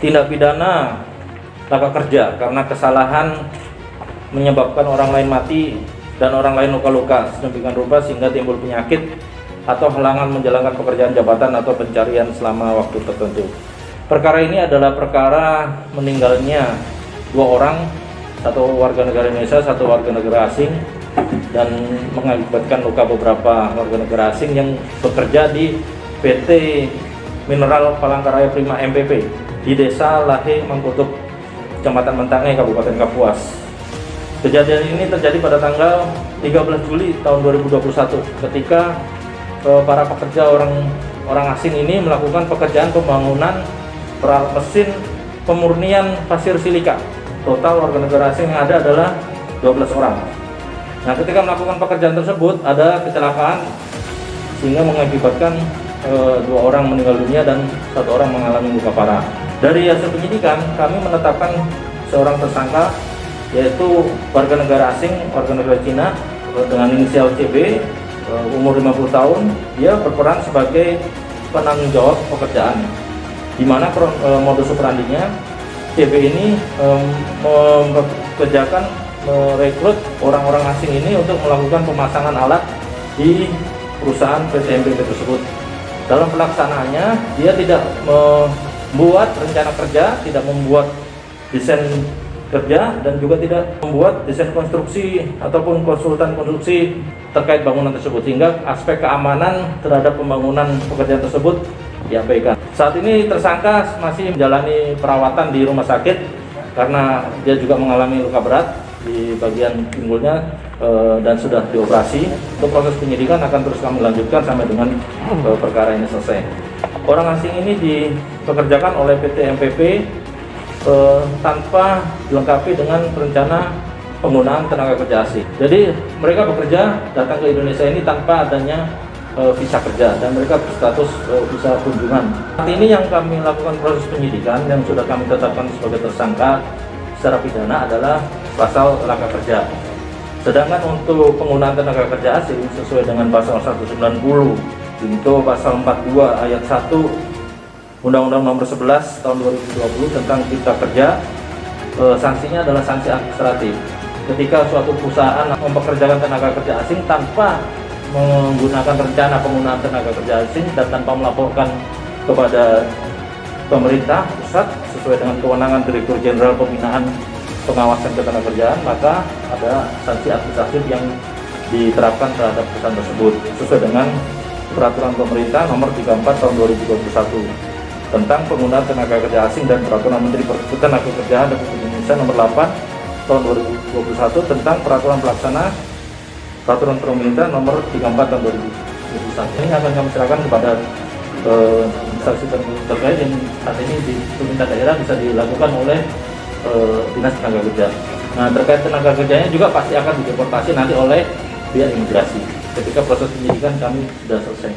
tindak pidana laka kerja karena kesalahan menyebabkan orang lain mati dan orang lain luka-luka sedemikian rupa sehingga timbul penyakit atau halangan menjalankan pekerjaan jabatan atau pencarian selama waktu tertentu. Perkara ini adalah perkara meninggalnya 2 orang, satu warga negara Indonesia, satu warga negara asing, dan mengakibatkan luka beberapa warga negara asing yang bekerja di PT Mineral Palangkaraya Prima MPP di Desa Lahe Mangkutuk, Kecamatan Mentange, Kabupaten Kapuas. Kejadian ini terjadi pada tanggal 13 Juli tahun 2021 ketika para pekerja orang asing ini melakukan pekerjaan pembangunan mesin pemurnian pasir silika. Total warga negara asing yang ada adalah 12 orang. Nah, ketika melakukan pekerjaan tersebut ada kecelakaan sehingga mengakibatkan 2 orang meninggal dunia dan 1 orang mengalami luka parah. Dari hasil penyidikan kami menetapkan seorang tersangka yaitu warga negara asing, warga negara Cina dengan inisial CB, umur 50 tahun. Dia berperan sebagai penanggung jawab pekerjaan, di mana modus operandinya CB ini merekrut orang-orang asing ini untuk melakukan pemasangan alat di perusahaan PT MPP tersebut. Dalam pelaksanaannya dia tidak membuat rencana kerja, tidak membuat desain kerja, dan juga tidak membuat desain konstruksi ataupun konsultan konstruksi terkait bangunan tersebut, sehingga aspek keamanan terhadap pembangunan pekerjaan tersebut diabaikan. Saat ini tersangka masih menjalani perawatan di rumah sakit karena dia juga mengalami luka berat di bagian pinggulnya dan sudah dioperasi. Untuk proses penyidikan akan terus kami lanjutkan sampai dengan perkara ini selesai. Orang asing ini dipekerjakan oleh PT MPP tanpa dilengkapi dengan rencana penggunaan tenaga kerja asing. Jadi mereka bekerja datang ke Indonesia ini tanpa adanya visa kerja dan mereka berstatus visa kunjungan. Saat ini yang kami lakukan proses penyidikan yang sudah kami tetapkan sebagai tersangka secara pidana adalah pasal laka kerja. Sedangkan untuk penggunaan tenaga kerja asing sesuai dengan pasal 190 junto pasal 42 ayat 1 Undang-Undang Nomor 11 Tahun 2020 tentang Cipta Kerja, sanksinya adalah sanksi administratif. Ketika suatu perusahaan mempekerjakan tenaga kerja asing tanpa menggunakan rencana penggunaan tenaga kerja asing dan tanpa melaporkan kepada pemerintah pusat sesuai dengan kewenangan Direktur Jenderal Pembinaan Pengawasan Ketenagakerjaan, maka ada sanksi administratif yang diterapkan terhadap perusahaan tersebut sesuai dengan Peraturan Pemerintah Nomor 34 Tahun 2021 tentang penggunaan tenaga kerja asing dan Peraturan Menteri Ketenagakerjaan Republik Indonesia Nomor 8 Tahun 2021 tentang Peraturan Pelaksana Peraturan Pemerintah Nomor 34 Tahun 2021. Ini akan kami serahkan kepada instansi terkait yang saat ini di pemerintah daerah bisa dilakukan oleh Dinas Tenaga Kerja. Nah, terkait tenaga kerjanya juga pasti akan dideportasi nanti oleh pihak imigrasi ketika proses penyidikan kami sudah selesai.